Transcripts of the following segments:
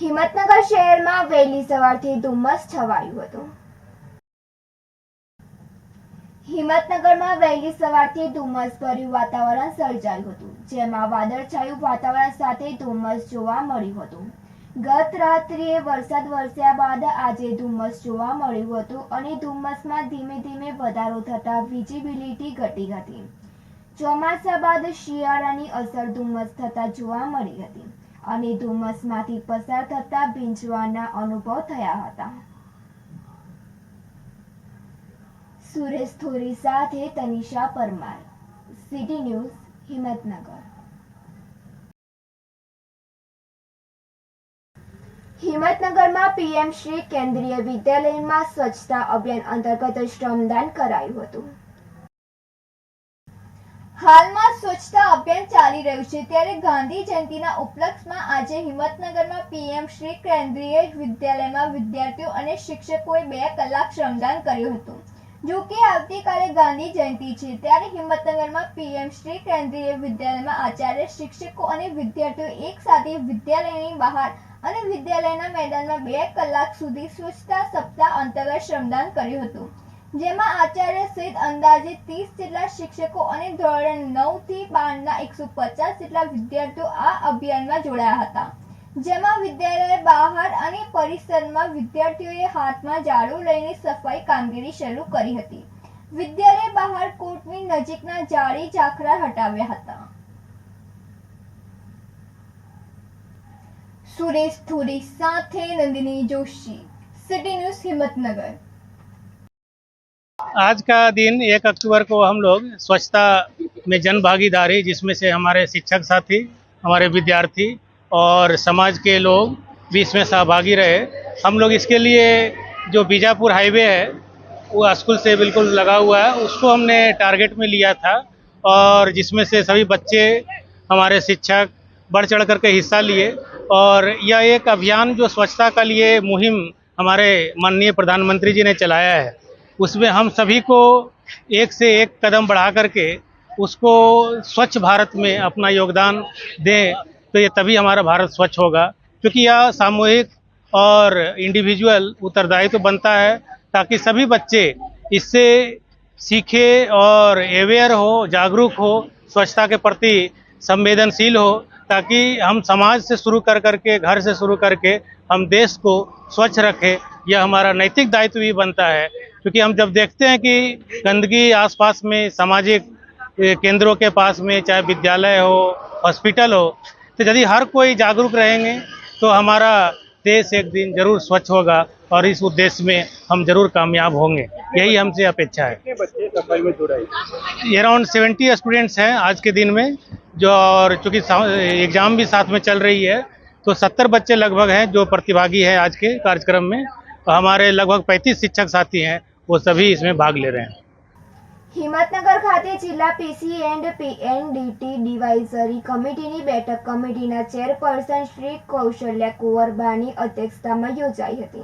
હિંમતનગર શહેરમાં વહેલી સવારથી ધુમ્મસ છવાયું હતું। હિંમતનગરમાં વહેલી સવારથી ધુમ્મસભર્યું વાતાવરણ સર્જાયું હતું, જેમાં વાદળછાયું વાતાવરણ સાથે ધુમ્મસ જોવા મળ્યું હતું। ગત રાત્રિએ વરસાદ વરસ્યા બાદ આજે ધુમ્મસ જોવા મળ્યું હતું અને ધુમ્મસમાં ધીમે ધીમે વધારો થતા વિઝિબિલિટી ઘટી હતી। ચોમાસા બાદ શિયાળાની અસર ધુમ્મસ થતા જોવા મળી હતી અને ધુમ્મસમાંથી પસાર થતા ભીંજવાના અનુભવ થયા હતા। સુરેશ થોરી સાથે તનિષા પરમાર, સિટી ન્યૂઝ, હિંમતનગર। હિંમતનગરમાં પીએમ શ્રી કેન્દ્રીય વિદ્યાલયમાં સ્વચ્છતા અભિયાન અંતર્ગત શ્રમદાન કરાયું હતું। હાલમાં સ્વચ્છતા અભિયાન ચાલી રહ્યું છે, ત્યારે ગાંધી જયંતિના ઉપલક્ષમાં આજે હિંમતનગરમાં પીએમ શ્રી કેન્દ્રીય વિદ્યાલયમાં વિદ્યાર્થીઓ અને શિક્ષકોએ 2 કલાક શ્રમદાન કર્યું હતું। જો કે આવતીકાલે ગાંધી જયંતિ છે, ત્યારે હિંમતનગરમાં પીએમ શ્રી કેન્દ્રીય વિદ્યાલયમાં આચાર્ય, શિક્ષકો અને વિદ્યાર્થીઓ એક સાથે વિદ્યાલયની બહાર અને વિદ્યાલયના મેદાનમાં 2 કલાક સુધી સ્વચ્છતા સપ્તાહ અંતર્ગત શ્રમદાન કર્યું હતું, જેમાં આચાર્ય સહિત અંદાજે 30 જેટલા શિક્ષકો અને ધોરણ 9 થી 12ના 150 જેટલા વિદ્યાર્થીઓ આ અભિયાનમાં જોડાયા હતા, જેમાં વિદ્યાલય બહાર અને પરિસરમાં વિદ્યાર્થીઓએ હાથમાં ઝાડુ લઈને સફાઈ કામગીરી શરૂ કરી હતી। વિદ્યાલય બહાર કોર્ટની નજીકના ઝાડી ઝાખરા હટાવ્યા હતા। સુરેશ થોરી સાથે નંદિની जोशी, सिटी न्यूज, हिम्मतनगर। आज का दिन 1 अक्टूबर को हम लोग स्वच्छता में जन भागीदारी, जिसमें से हमारे शिक्षक साथी, हमारे विद्यार्थी और समाज के लोग भी इसमें सहभागी रहे। हम लोग इसके लिए जो बीजापुर हाईवे है वो स्कूल से बिल्कुल लगा हुआ है, उसको हमने टारगेट में लिया था और जिसमें से सभी बच्चे, हमारे शिक्षक बढ़ चढ़ करके हिस्सा लिए और यह एक अभियान जो स्वच्छता का लिए मुहिम हमारे माननीय प्रधानमंत्री जी ने चलाया है, उसमें हम सभी को एक से एक कदम बढ़ा करके उसको स्वच्छ भारत में अपना योगदान दें, तो ये तभी हमारा भारत स्वच्छ होगा। क्योंकि यह सामूहिक और इंडिविजुअल उत्तरदायित्व तो बनता है, ताकि सभी बच्चे इससे सीखे और अवेयर हो, जागरूक हो, स्वच्छता के प्रति संवेदनशील हो, ताकि हम समाज से शुरू कर करके, घर से शुरू करके हम देश को स्वच्छ रखें। यह हमारा नैतिक दायित्व भी बनता है, क्योंकि हम जब देखते हैं कि गंदगी आसपास में, सामाजिक केंद्रों के पास में, चाहे विद्यालय हो, हॉस्पिटल हो, तो यदि हर कोई जागरूक रहेंगे तो हमारा देश एक दिन जरूर स्वच्छ होगा और इस उद्देश्य में हम जरूर कामयाब होंगे, यही हमसे अपेक्षा है। कितने बच्चे सफाई में जुड़े? अराउंड 70 स्टूडेंट्स हैं आज के दिन में, जो और चूँकि एग्ज़ाम भी साथ में चल रही है, तो 70 बच्चे लगभग हैं जो प्रतिभागी हैं आज के कार्यक्रम में। हमारे लगभग 35 शिक्षक साथी हैं, वो सभी इसमें भाग ले रहे हैं। હિંમતનગર ખાતે જિલ્લા પીસી એન્ડ પીએનડીટી એડવાઇઝરી કમિટીની બેઠક કમિટીના ચેરપર્સન શ્રી કૌશલ્યા કુંવરબાની અધ્યક્ષતામાં યોજાઈ હતી।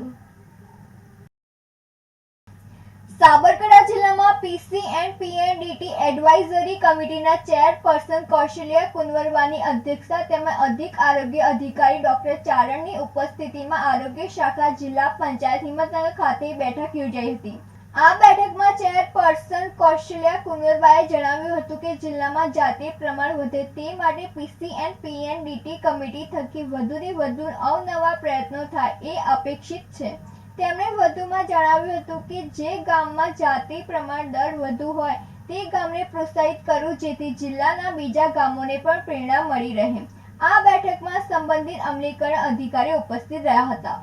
સાબરકાંઠા જિલ્લામાં પીસી એન્ડ પીએનડીટી એડવાઇઝરી કમિટીના ચેરપર્સન કૌશલ્યા કુંવરબાની અધ્યક્ષતા તેમજ અધિક આરોગ્ય અધિકારી ડોક્ટર ચારણની ઉપસ્થિતિમાં આરોગ્ય શાખા જિલ્લા પંચાયત હિંમતનગર ખાતે બેઠક યોજાઈ હતી। આ બેઠકમાં ચેરપર્સન કૌશલ્યા કુંવરબાએ જણાવ્યું હતું કે જિલ્લામાં જાતિ પ્રમાણ વધે તે માટે પીસી એન્ડ પીએનડીટી કમિટી થકી વધુને વધુ અવનવા પ્રયત્નો થાય એ અપેક્ષિત છે। તેમણે વધુમાં જણાવ્યું હતું કે જે ગામમાં જાતિ પ્રમાણ દર વધુ હોય તે ગામને પ્રોત્સાહિત કરવું, જેથી જિલ્લાના બીજા ગામોને પણ પ્રેરણા મળી રહે। આ બેઠકમાં સંબંધિત અમલીકરણ અધિકારીઓ ઉપસ્થિત રહ્યા હતા।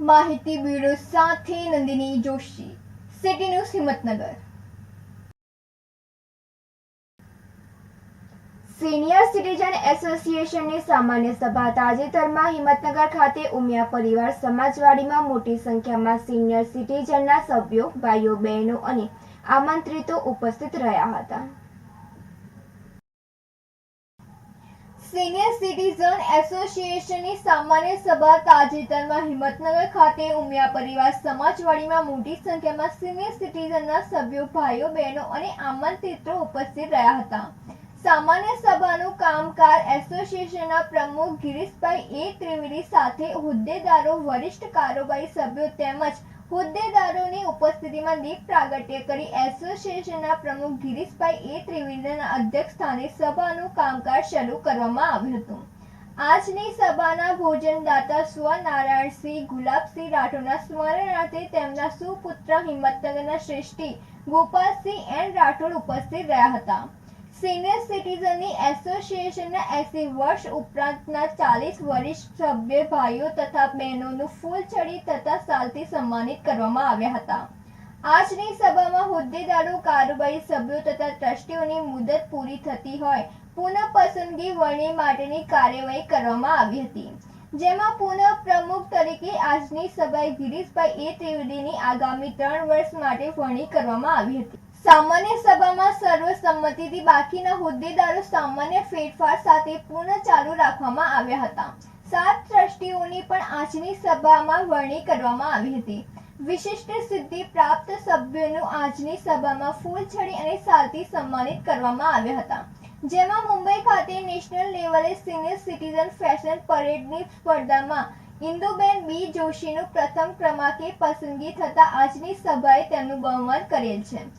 माहिती ब्यूरो साथे Nandini Joshi, city news, Himmatnagar. Senior citizen association ની સામાન્ય સભા તાજેતરમાં હિંમતનગર ખાતે ઉમિયા પરિવાર સમાજવાડીમાં મોટી સંખ્યામાં સિનિયર સિટીઝનના સભ્યો, ભાઈઓ, બહેનો અને આમંત્રિતો ઉપસ્થિત રહ્યા હતા। સિનિયર સિટીઝન એસોસિએશનની સામાન્ય સભા તાજેતરમાં હિંમતનગર ખાતે ઉમિયા પરિવાર સમાજવાડીમાં મોટી સંખ્યામાં સિનિયર સિટીઝનના સભ્યો, ભાઈઓ, બહેનો અને આમંત્રિતો ઉપસ્થિત રહ્યા હતા। સામાન્ય સભાનું કામકાજ એસોસિએશનના પ્રમુખ ગિરીશભાઈ એ ત્રિવેદી સાથે હોદ્દેદારો, વરિષ્ઠ કારોબારી સભ્યો તેમજ હોદ્દેદારોની ઉપસ્થિતિમાં દીપ પ્રાગટ્ય કરી એસોસિએશનના પ્રમુખ ગિરીશભાઈ એ ત્રિવેદીના અધ્યક્ષ સ્થાને સભાનું કામકાજ શરૂ કરવામાં આવ્યું હતું. આજની સભાના ભોજનદાતા સ્વનારાયણસિંહ ગુલાબસિંહ રાઠોડના સ્મરણાર્થે તેમના સુપુત્ર હિંમતનગરના શ્રેષ્ઠી ગોપાલસિંહ એન રાઠોડ ઉપસ્થિત રહ્યા હતા. સિનિયર સિટીઝનની એસોસિએશનના 80 વર્ષ ઉપરાંતના 40 વરિષ્ઠ સભ્ય ભાઈઓ તથા બહેનોનું ફૂલછડી તથા શાલથી સન્માનિત કરવામાં આવ્યા હતા. આજની સભામાં હોદ્દેદારો, કારોબારી સભ્યો તથા ટ્રસ્ટીઓની મુદત પૂરી થતી હોય પુનઃ પસંદગી વરણી માટેની કાર્યવાહી કરવામાં આવી હતી, જેમાં પુનઃ પ્રમુખ તરીકે આજની સભાએ ગિરીશભાઈ એ ત્રિવેદીની આગામી 3 વર્ષ માટે વરણી કરવામાં આવી હતી. સામાન્ય સભામાં સર્વસંમતિથી બાકીના હોદ્દેદારો સામાન્ય ફેરફાર સાથે પુનઃ ચાલુ રાખવામાં આવ્યા હતા. 7 ટ્રસ્ટીઓની પણ આજની સભામાં વરણી કરવામાં આવી હતી. વિશિષ્ટ સિદ્ધિ પ્રાપ્ત સભ્યોનું આજની સભામાં ફૂલછડી અને શાલથી સન્માનિત કરવામાં આવ્યા હતા, જેમાં મુંબઈ ખાતે નેશનલ લેવલે સિનિયર સિટીઝન ફેશન પરેડની સ્પર્ધામાં ઇન્દુબેન બી જોશીનું પ્રથમ ક્રમાંકે પસંદગી થતા આજની સભાએ તેમનું બહુમાન કરેલ છે.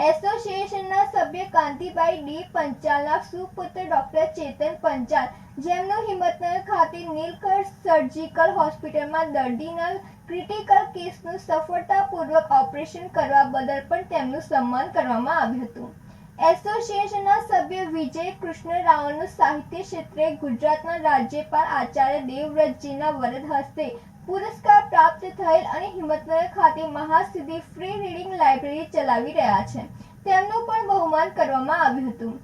એસોસિએશનના સભ્ય કાંતિભાઈ ડી પંચાલના સુપુત્ર ડોક્ટર ચેતન પંચાલ, જેમનું હિંમતનગર ખાતે નીલકંઠ સર્જિકલ હોસ્પિટલમાં દર્દીના ક્રિટિકલ કેસનું સફળતાપૂર્વક ઓપરેશન કરવા બદલ પણ તેમનું સન્માન કરવામાં આવ્યું હતું. એસોસિએશનના સભ્ય વિજય કૃષ્ણ રાવલનું સાહિત્ય ક્ષેત્રે ગુજરાતના રાજ્યપાલ આચાર્ય દેવવ્રતજીના વરદ હસ્તે પુરસ્કાર પ્રાપ્ત થયેલ અને હિંમતનગર ખાતે મહાસિદ્ધિ ફ્રી રીડિંગ લાઇબ્રેરી ચલાવી રહ્યા છે, તેમનું પણ બહુમાન કરવામાં આવ્યું હતું.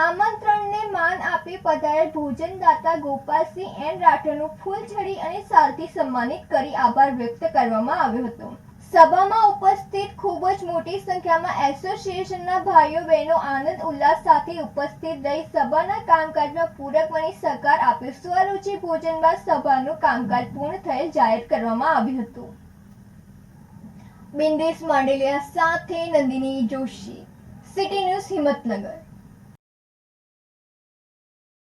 આમંત્રણને માન આપી પધારેલ ભોજનદાતા ગોપાલસિંહ એન રાઠોડનું ફૂલછડી અને શાલથી સન્માનિત કરી આભાર વ્યક્ત કરવામાં આવ્યો હતો. સભામાં ઉપસ્થિત ખૂબ જ મોટી સંખ્યામાં એસોસિએશનના ભાઈઓ બહેનો આનંદ ઉલ્લાસ સાથે ઉપસ્થિત રહી સભાના કામકાજમાં પૂરક બની સહકાર આપ્યો. સ્વરૂચિ ભોજન બાદ સભાનું કામકાજ પૂર્ણ થયેલ જાહેર કરવામાં આવ્યું હતું. બિંદેશ માંડલિયા સાથે નંદિની જોશી, સિટી ન્યૂઝ હિંમતનગર.